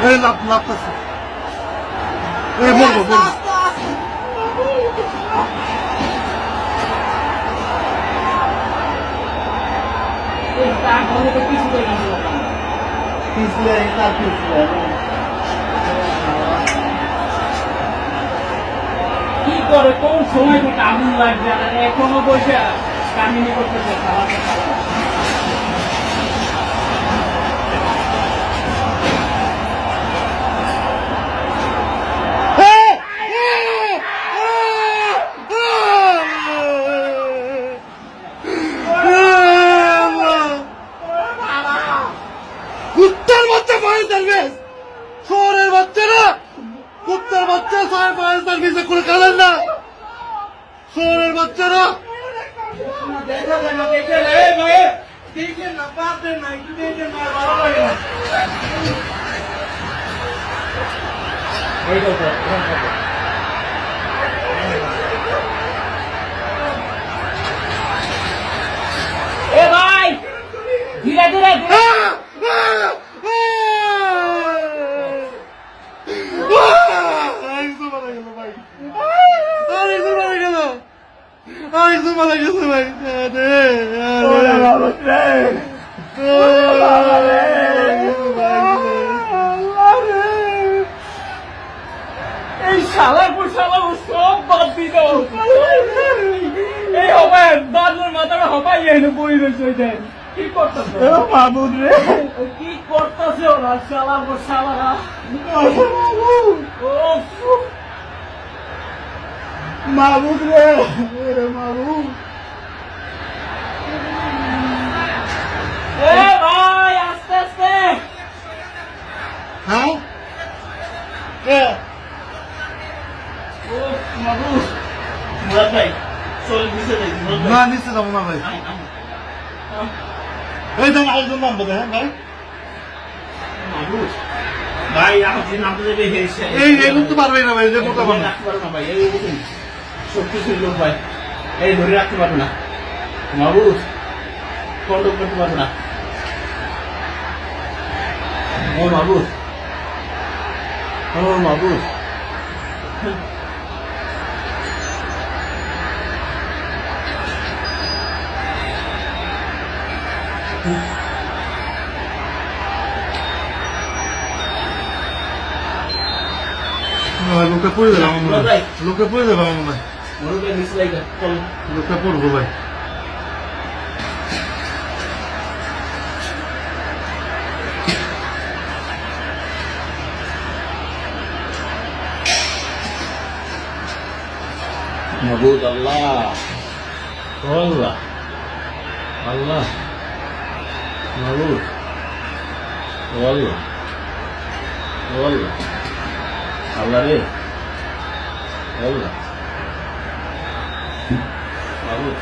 এই লাফতাছে, এই মরবো মরবো। কি করে কোন সময় থেকে আগুন লাগবে আর এখনো বসে কাহিনী করতেছে খাওয়াতে কুত্তার বাচ্চা ফায়ার সার্ভিস, শহরের বাচ্চারা কুত্তার বাচ্চা ফায়ার সার্ভিসে করে খেলেন না। শহরের বাচ্চারা এ ভাই ধীরে ধীরে মারা গেছে ভাই। এই শালার পর শালা সব বাদ দিত এই হবে বাদলের মাথাটা হবাই এনে বই রয়েছে কি করতেছে মাহবুব রে, কি করতেছে ওরা শালার পর শালারা। মাহবুব রে, মাহবুব এ ভাই আস্তে আস্তে। হ্যাঁ ও মাহবুব মুরাদ ভাই চল দিছে দেখ না নিচে যাবো না ভাই। এই দেখ আরেকজন নাম বোধ হ্যাঁ ভাই। মাহবুব ভাই আমার যে নামটা দেবে হেসে এই এগুলো তো পারবে না ভাই, যে মোটা পারবে না। রাখতে পারবো না ভাই, এই বুঝুন শক্তিশালী লোক ভাই, এই ধরে রাখতে পারবো না মাহবুব, কন্ট্রোল করতে পারবো না। ও মাহবুব, ও মাহবুব লোকে পড়ে যাবে আমার মনে হয়, লোকে পড়ে যাবে আমার মনে হয়, মরুকে নিচে লাগে চল। লোকে পড়বো ভাই। মাহবুব আল্লাহ আল্লাহ আল্লাহ মাহবুব আল্লাহ আল্লাহ আল্লাহ রে আল্লাহ মাহবুব